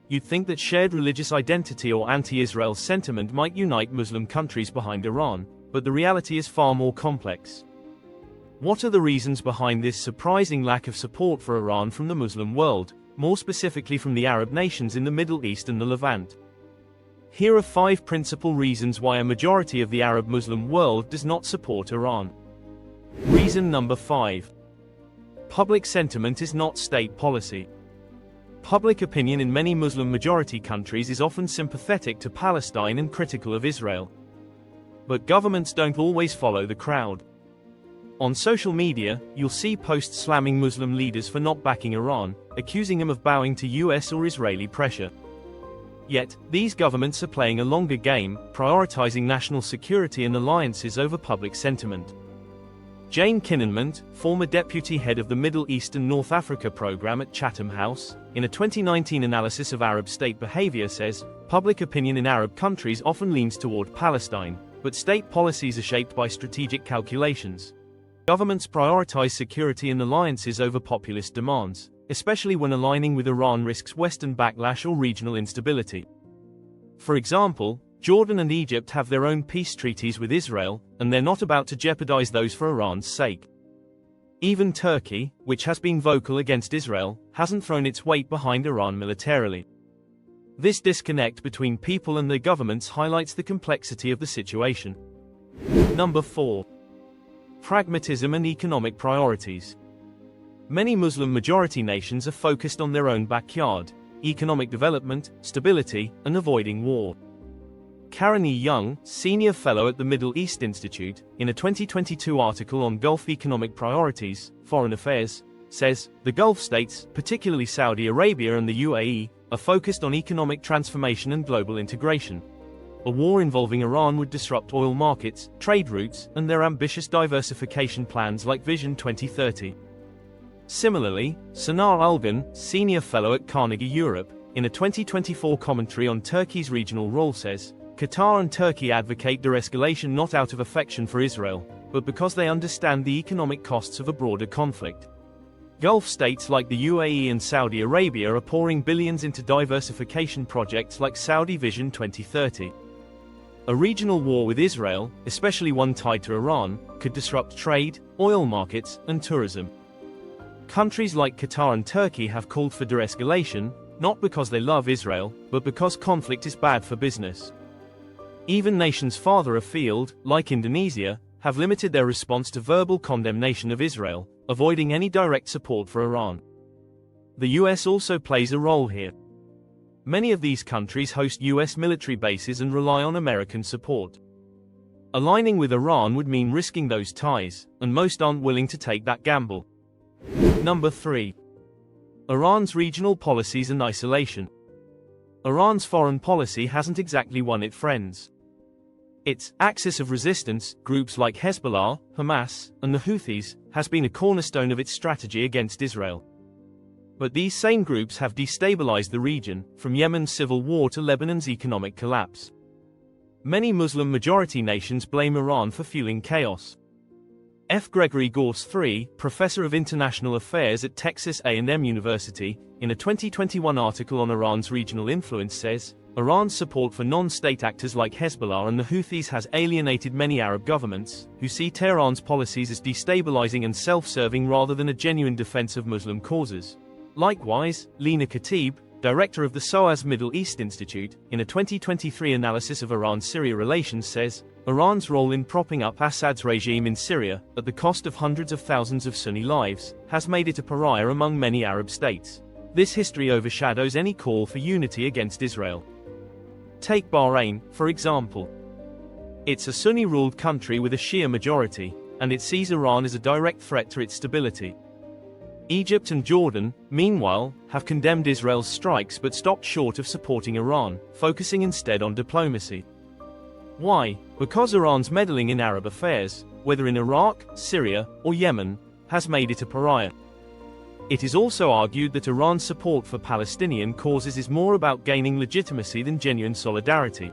you'd think that shared religious identity or anti-Israel sentiment might unite Muslim countries behind Iran, but the reality is far more complex. What are the reasons behind this surprising lack of support for Iran from the Muslim world, more specifically from the Arab nations in the Middle East and the Levant? Here are 5 principal reasons why a majority of the Arab Muslim world does not support Iran. Reason number 5. Public sentiment is not state policy. Public opinion in many Muslim majority countries is often sympathetic to Palestine and critical of Israel. But governments don't always follow the crowd. On social media, you'll see posts slamming Muslim leaders for not backing Iran, accusing them of bowing to US or Israeli pressure. Yet, these governments are playing a longer game, prioritizing national security and alliances over public sentiment. Jane Kinnenmont, former deputy head of the Middle East and North Africa program at Chatham House, in a 2019 analysis of Arab state behavior says, public opinion in Arab countries often leans toward Palestine, but state policies are shaped by strategic calculations. Governments prioritize security and alliances over populist demands, especially when aligning with Iran risks Western backlash or regional instability. For example, Jordan and Egypt have their own peace treaties with Israel, and they're not about to jeopardize those for Iran's sake. Even Turkey, which has been vocal against Israel, hasn't thrown its weight behind Iran militarily. This disconnect between people and their governments highlights the complexity of the situation. Number 4. Pragmatism and economic priorities. Many Muslim majority nations are focused on their own backyard, economic development, stability, and avoiding war. Karen E. Young, senior fellow at the Middle East Institute, in a 2022 article on Gulf economic priorities, foreign affairs, says, the Gulf states, particularly Saudi Arabia and the UAE, are focused on economic transformation and global integration. A war involving Iran would disrupt oil markets, trade routes, and their ambitious diversification plans like Vision 2030. Similarly, Sanar Ulgun, senior fellow at Carnegie Europe, in a 2024 commentary on Turkey's regional role says, Qatar and Turkey advocate de-escalation not out of affection for Israel, but because they understand the economic costs of a broader conflict. Gulf states like the UAE and Saudi Arabia are pouring billions into diversification projects like Saudi Vision 2030. A regional war with Israel, especially one tied to Iran, could disrupt trade, oil markets, and tourism. Countries like Qatar and Turkey have called for de-escalation, not because they love Israel, but because conflict is bad for business. Even nations farther afield, like Indonesia, have limited their response to verbal condemnation of Israel, avoiding any direct support for Iran. The US also plays a role here. Many of these countries host US military bases and rely on American support. Aligning with Iran would mean risking those ties, and most aren't willing to take that gamble. Number 3. Iran's regional policies and isolation. Iran's foreign policy hasn't exactly won it friends. Its axis of resistance, groups like Hezbollah, Hamas, and the Houthis, has been a cornerstone of its strategy against Israel. But these same groups have destabilized the region, from Yemen's civil war to Lebanon's economic collapse. Many Muslim majority nations blame Iran for fueling chaos. F. Gregory Gorse III, professor of international affairs at Texas A&M University, in a 2021 article on Iran's regional influence says, Iran's support for non-state actors like Hezbollah and the Houthis has alienated many Arab governments, who see Tehran's policies as destabilizing and self-serving rather than a genuine defense of Muslim causes. Likewise, Lena Khatib, director of the SOAS Middle East Institute, in a 2023 analysis of Iran-Syria relations says, Iran's role in propping up Assad's regime in Syria, at the cost of hundreds of thousands of Sunni lives, has made it a pariah among many Arab states. This history overshadows any call for unity against Israel. Take Bahrain, for example. It's a Sunni-ruled country with a Shia majority, and it sees Iran as a direct threat to its stability. Egypt and Jordan, meanwhile, have condemned Israel's strikes but stopped short of supporting Iran, focusing instead on diplomacy. Why? Because Iran's meddling in Arab affairs, whether in Iraq, Syria, or Yemen, has made it a pariah. It is also argued that Iran's support for Palestinian causes is more about gaining legitimacy than genuine solidarity.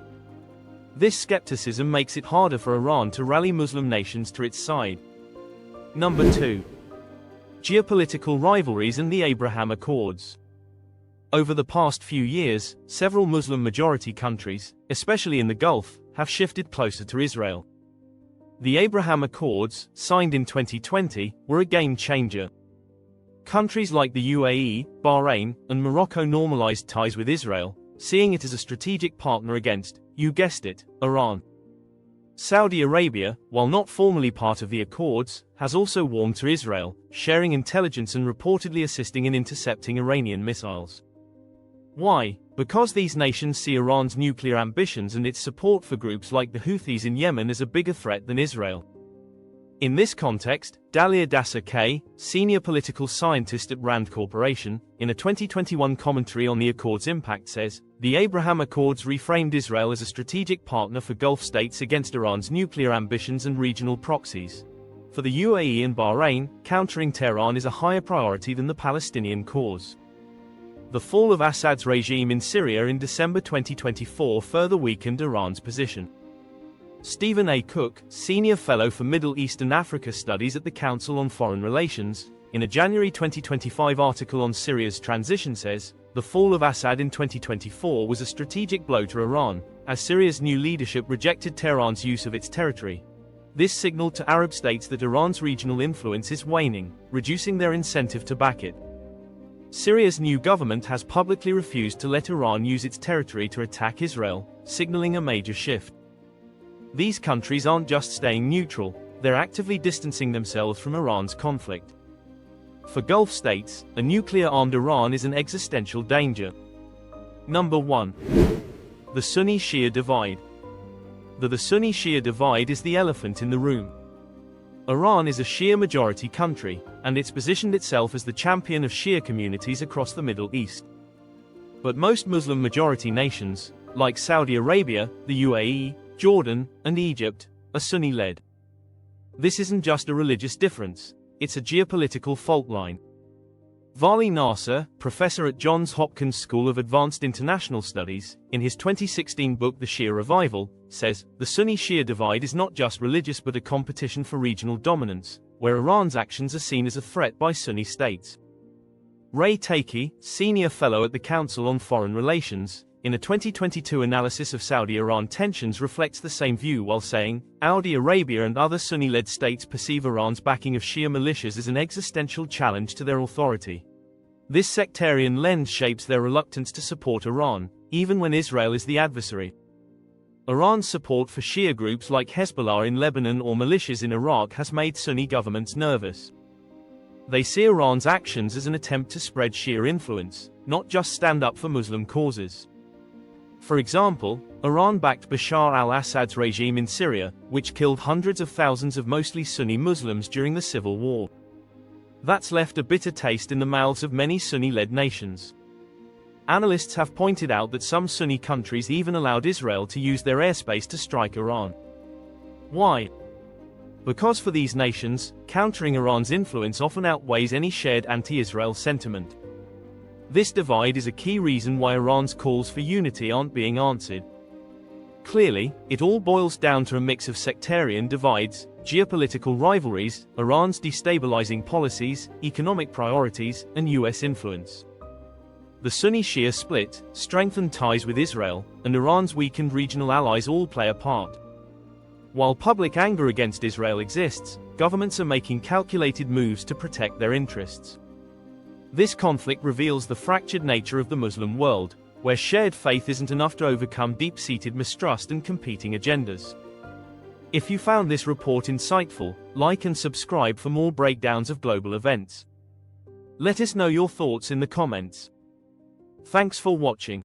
This skepticism makes it harder for Iran to rally Muslim nations to its side. Number 2. Geopolitical rivalries and the Abraham Accords. Over the past few years, several Muslim-majority countries, especially in the Gulf, have shifted closer to Israel. The Abraham Accords, signed in 2020, were a game-changer. Countries like the UAE, Bahrain, and Morocco normalized ties with Israel, seeing it as a strategic partner against, you guessed it, Iran. Saudi Arabia, while not formally part of the accords, has also warmed to Israel, sharing intelligence and reportedly assisting in intercepting Iranian missiles. Why? Because these nations see Iran's nuclear ambitions and its support for groups like the Houthis in Yemen as a bigger threat than Israel. In this context, Dalia Dassa-Kay, senior political scientist at Rand Corporation, in a 2021 commentary on the Accords' impact says, the Abraham Accords reframed Israel as a strategic partner for Gulf states against Iran's nuclear ambitions and regional proxies. For the UAE and Bahrain, countering Tehran is a higher priority than the Palestinian cause. The fall of Assad's regime in Syria in December 2024 further weakened Iran's position. Stephen A. Cook, Senior Fellow for Middle East and Africa Studies at the Council on Foreign Relations, in a January 2025 article on Syria's transition says, the fall of Assad in 2024 was a strategic blow to Iran, as Syria's new leadership rejected Tehran's use of its territory. This signaled to Arab states that Iran's regional influence is waning, reducing their incentive to back it. Syria's new government has publicly refused to let Iran use its territory to attack Israel, signaling a major shift. These countries aren't just staying neutral, they're actively distancing themselves from Iran's conflict. For Gulf states, a nuclear-armed Iran is an existential danger. Number 1. The Sunni-Shia divide. The Sunni-Shia divide is the elephant in the room. Iran is a Shia-majority country, and it's positioned itself as the champion of Shia communities across the Middle East. But most Muslim-majority nations, like Saudi Arabia, the UAE, Jordan, and Egypt, are Sunni-led. This isn't just a religious difference, it's a geopolitical fault line. Vali Nasser, professor at Johns Hopkins School of Advanced International Studies, in his 2016 book The Shia Revival, says, the Sunni-Shia divide is not just religious but a competition for regional dominance, where Iran's actions are seen as a threat by Sunni states. Ray Takey, senior fellow at the Council on Foreign Relations, in a 2022 analysis of Saudi-Iran tensions reflects the same view while saying, Saudi Arabia and other Sunni-led states perceive Iran's backing of Shia militias as an existential challenge to their authority. This sectarian lens shapes their reluctance to support Iran, even when Israel is the adversary. Iran's support for Shia groups like Hezbollah in Lebanon or militias in Iraq has made Sunni governments nervous. They see Iran's actions as an attempt to spread Shia influence, not just stand up for Muslim causes. For example, Iran backed Bashar al-Assad's regime in Syria, which killed hundreds of thousands of mostly Sunni Muslims during the civil war. That's left a bitter taste in the mouths of many Sunni-led nations. Analysts have pointed out that some Sunni countries even allowed Israel to use their airspace to strike Iran. Why? Because for these nations, countering Iran's influence often outweighs any shared anti-Israel sentiment. This divide is a key reason why Iran's calls for unity aren't being answered. Clearly, it all boils down to a mix of sectarian divides, geopolitical rivalries, Iran's destabilizing policies, economic priorities, and US influence. The Sunni-Shia split, strengthened ties with Israel, and Iran's weakened regional allies all play a part. While public anger against Israel exists, governments are making calculated moves to protect their interests. This conflict reveals the fractured nature of the Muslim world, where shared faith isn't enough to overcome deep-seated mistrust and competing agendas. If you found this report insightful, like and subscribe for more breakdowns of global events. Let us know your thoughts in the comments. Thanks for watching.